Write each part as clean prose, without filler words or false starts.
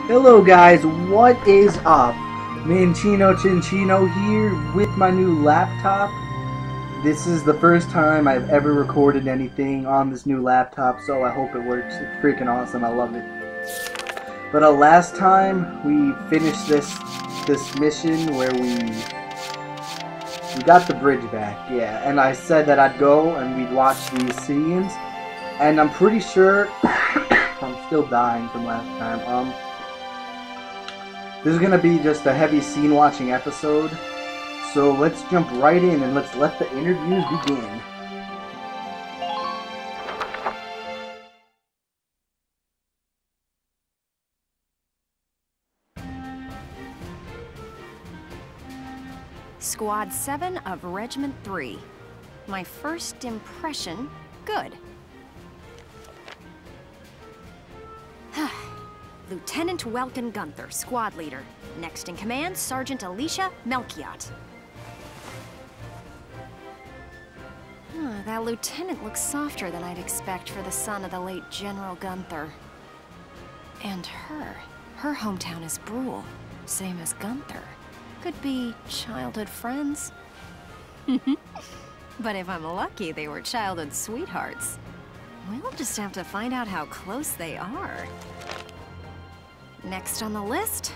Hello guys, what is up? MinccinoCinccino here with my new laptop. This is the first time I've ever recorded anything on this new laptop, so I hope it works. It's freaking awesome, I love it. But last time we finished this mission where we got the bridge back, yeah, and I said that I'd go and we'd watch these scenes, and I'm pretty sure I'm still dying from last time. This is gonna be just a heavy scene watching episode, so let's jump right in and let's let the interviews begin. Squad 7 of Regiment 3. My first impression, good. Lieutenant Welkin Gunther, squad leader. Next in command, Sergeant Alicia Melchiot. That lieutenant looks softer than I'd expect for the son of the late General Gunther. And her hometown is Brule, same as Gunther. Could be childhood friends. But if I'm lucky, they were childhood sweethearts. We'll just have to find out how close they are. Next on the list,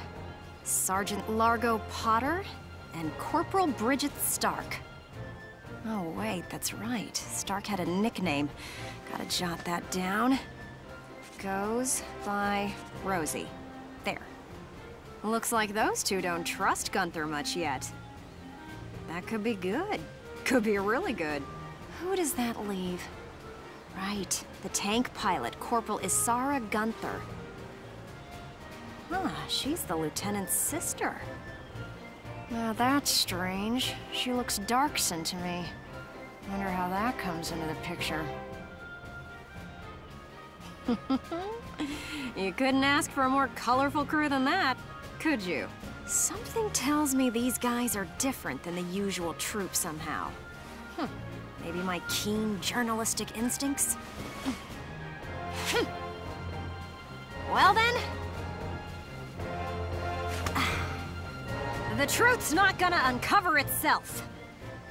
Sergeant Largo Potter and Corporal Bridget Stark. Oh wait, that's right. Stark had a nickname. Gotta jot that down. Goes by Rosie. There. Looks like those two don't trust Gunther much yet. That could be good. Could be really good. Who does that leave? Right, the tank pilot, Corporal Isara Gunther. She's the lieutenant's sister. Now that's strange. She looks dark-skinned to me. Wonder how that comes into the picture. You couldn't ask for a more colorful crew than that, could you? Something tells me these guys are different than the usual troop somehow. Maybe my keen journalistic instincts? Well then... the truth's not gonna uncover itself.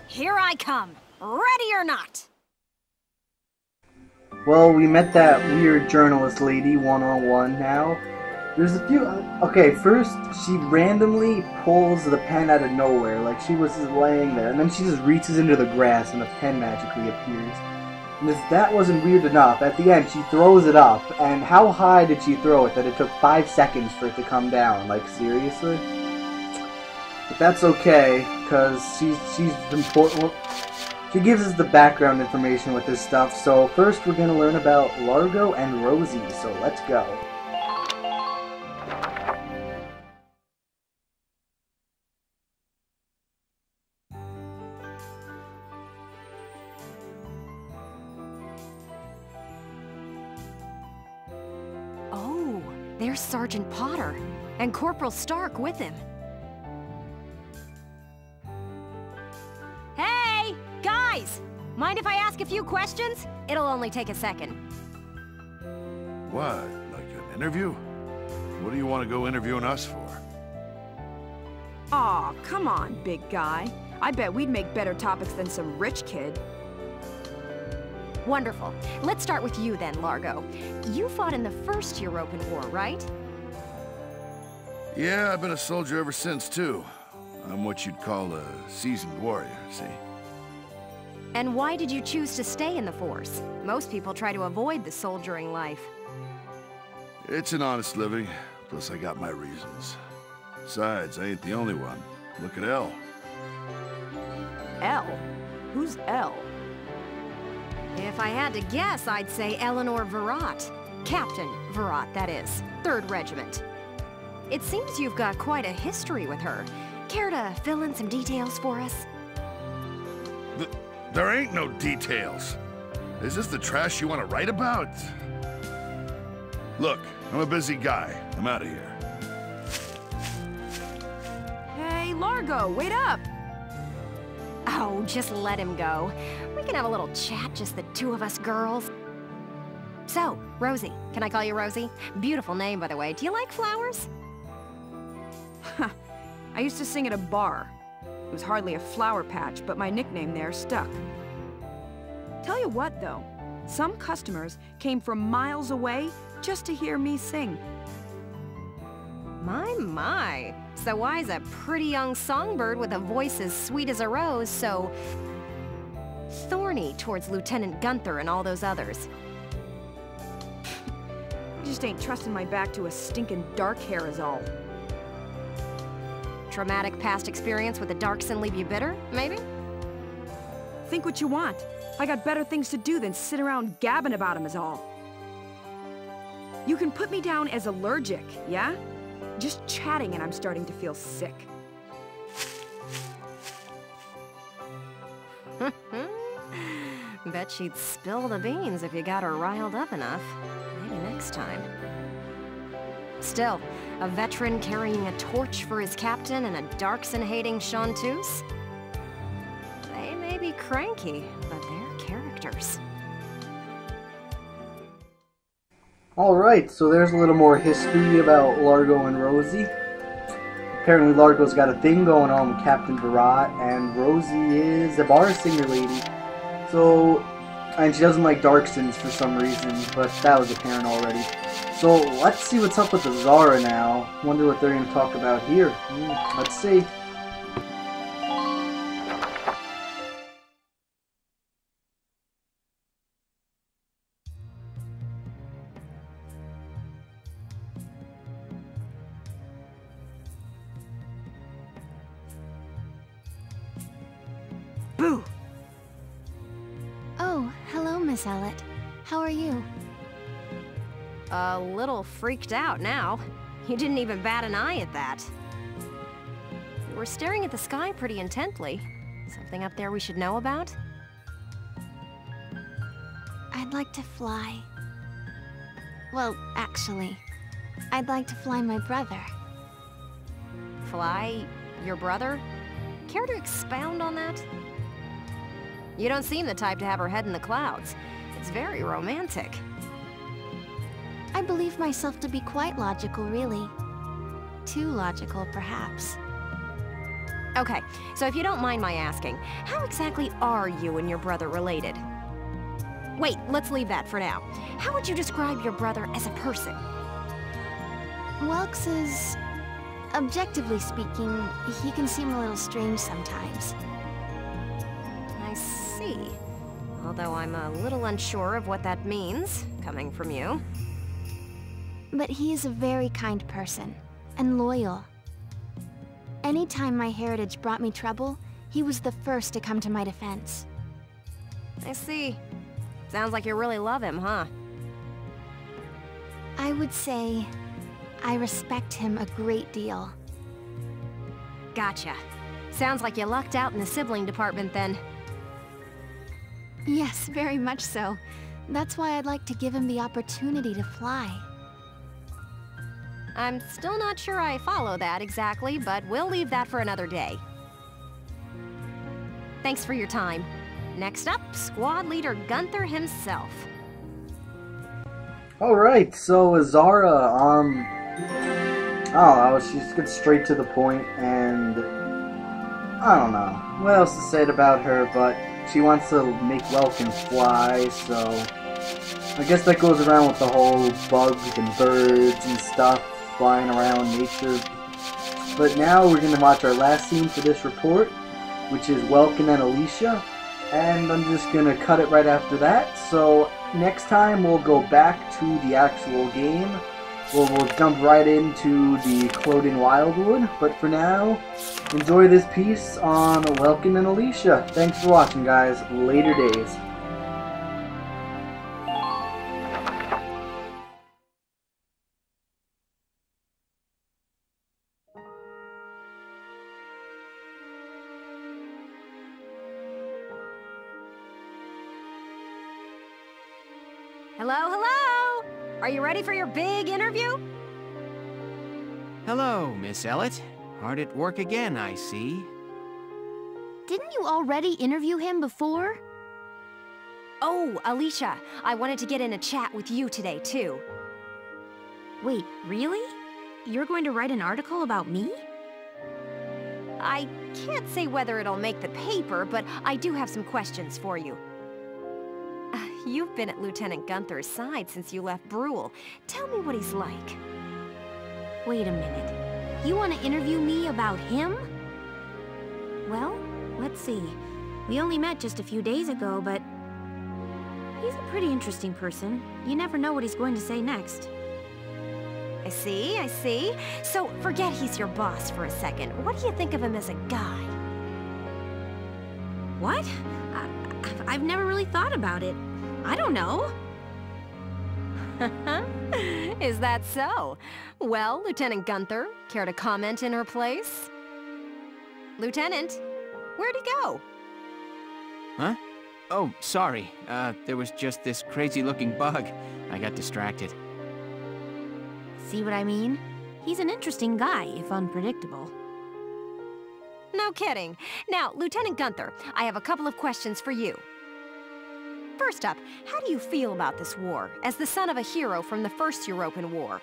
Here I come, ready or not. Well, we met that weird journalist lady one-on-one now. There's a few... okay, first, she randomly pulls the pen out of nowhere, like she was just laying there, and then she just reaches into the grass and the pen magically appears. And if that wasn't weird enough, at the end she throws it up, and how high did she throw it that it took 5 seconds for it to come down? Like, seriously? But that's okay, because she's important. She gives us the background information with this stuff, so first we're going to learn about Largo and Rosie, so let's go. Oh, there's Sergeant Potter, and Corporal Stark with him. Mind if I ask a few questions? It'll only take a second. What? Like an interview? What do you want to go interviewing us for? Aw, come on, big guy. I bet we'd make better topics than some rich kid. Wonderful. Let's start with you then, Largo. You fought in the first European War, right? Yeah, I've been a soldier ever since, too. I'm what you'd call a seasoned warrior, see? And why did you choose to stay in the force? Most people try to avoid the soldiering life. It's an honest living, plus I got my reasons. Besides, I ain't the only one. Look at Elle. Elle? Who's Elle? If I had to guess, I'd say Eleanor Virat. Captain Virat, that is. 3rd Regiment. It seems you've got quite a history with her. Care to fill in some details for us? There ain't no details. Is this the trash you want to write about? Look, I'm a busy guy. I'm out of here. Hey, Largo, wait up! Oh, just let him go. We can have a little chat, just the two of us girls. So, Rosie. Can I call you Rosie? Beautiful name, by the way. Do you like flowers? I used to sing at a bar. It was hardly a flower patch, but my nickname there stuck. Tell you what, though. Some customers came from miles away just to hear me sing. My. So why is a pretty young songbird with a voice as sweet as a rose so thorny towards Lieutenant Gunther and all those others? I just ain't trusting my back to a stinking dark hair is all. Traumatic past experience with the Darkson leave you bitter, maybe? Think what you want. I got better things to do than sit around gabbing about him is all. You can put me down as allergic, yeah? Just chatting and I'm starting to feel sick. Bet she'd spill the beans if you got her riled up enough. Maybe next time. Still, a veteran carrying a torch for his captain and a Darkson-hating chanteuse? They may be cranky, but they're characters. Alright, so there's a little more history about Largo and Rosie. Apparently Largo's got a thing going on with Captain Virat, and Rosie is a bar singer lady. So, and she doesn't like Darksons for some reason, but that was apparent already. So, let's see what's up with the Zara now. Wonder what they're going to talk about here. Let's see. Boo! Oh, hello, Miss Ellet. How are you? A little freaked out now. You didn't even bat an eye at that. You were staring at the sky pretty intently. Something up there we should know about? I'd like to fly. Well, actually, I'd like to fly my brother. Fly your brother? Care to expound on that? You don't seem the type to have her head in the clouds. It's very romantic. I believe myself to be quite logical, really. Too logical, perhaps. Okay, so if you don't mind my asking, how exactly are you and your brother related? Wait, let's leave that for now. How would you describe your brother as a person? Welks is... objectively speaking, he can seem a little strange sometimes. I see. Although I'm a little unsure of what that means, coming from you. But he is a very kind person, and loyal. Anytime my heritage brought me trouble, he was the first to come to my defense. I see. Sounds like you really love him, huh? I would say I respect him a great deal. Gotcha. Sounds like you lucked out in the sibling department then. Yes, very much so. That's why I'd like to give him the opportunity to fly. I'm still not sure I follow that exactly, but we'll leave that for another day. Thanks for your time. Next up, Squad Leader Gunther himself. Alright, so Zara, I don't know, she just gets straight to the point, and I don't know what else to say about her, but she wants to make Welkin fly, so I guess that goes around with the whole bugs and birds and stuff flying around nature. But now we're going to watch our last scene for this report, which is Welkin and Alicia, and I'm just going to cut it right after that. So next time we'll go back to the actual game. We'll jump right into the Clodin Wildwood, but for now, enjoy this piece on Welkin and Alicia. Thanks for watching, guys. Later days. Hello, hello! Are you ready for your big interview? Hello, Miss Ellet. Hard at work again, I see. Didn't you already interview him before? Oh, Alicia, I wanted to get in a chat with you today, too. Wait, really? You're going to write an article about me? I can't say whether it'll make the paper, but I do have some questions for you. You've been at Lieutenant Gunther's side since you left Brule. Tell me what he's like. Wait a minute. You want to interview me about him? Well, let's see. We only met just a few days ago, but he's a pretty interesting person. You never know what he's going to say next. I see, I see. So, forget he's your boss for a second. What do you think of him as a guy? What? I've never really thought about it. I don't know. Is that so? Well, Lieutenant Gunther, care to comment in her place? Lieutenant, where'd he go? Huh? Oh, sorry. There was just this crazy-looking bug. I got distracted. See what I mean? He's an interesting guy, if unpredictable. No kidding. Now, Lieutenant Gunther, I have a couple of questions for you. First up, how do you feel about this war, as the son of a hero from the First European War?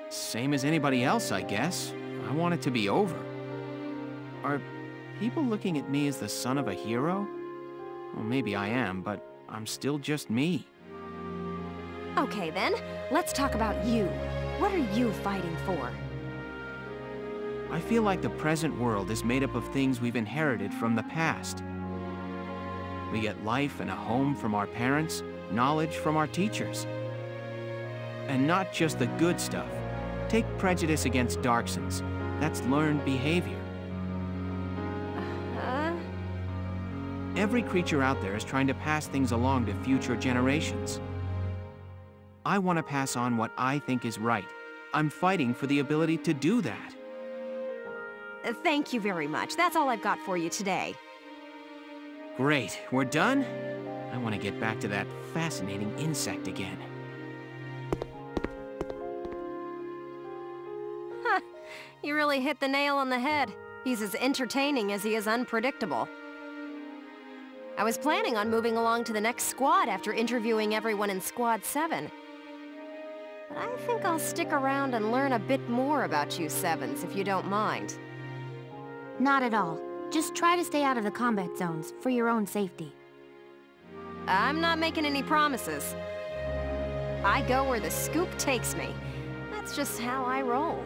Same as anybody else, I guess. I want it to be over. Are people looking at me as the son of a hero? Well, maybe I am, but I'm still just me. Okay then, let's talk about you. What are you fighting for? I feel like the present world is made up of things we've inherited from the past. We get life and a home from our parents, knowledge from our teachers. And not just the good stuff. Take prejudice against Darksons. That's learned behavior. Every creature out there is trying to pass things along to future generations. I want to pass on what I think is right. I'm fighting for the ability to do that. Thank you very much. That's all I've got for you today. Great. We're done? I want to get back to that fascinating insect again. Huh. You really hit the nail on the head. He's as entertaining as he is unpredictable. I was planning on moving along to the next squad after interviewing everyone in Squad 7. But I think I'll stick around and learn a bit more about you Sevens, if you don't mind. Not at all. Just try to stay out of the combat zones, for your own safety. I'm not making any promises. I go where the scoop takes me. That's just how I roll.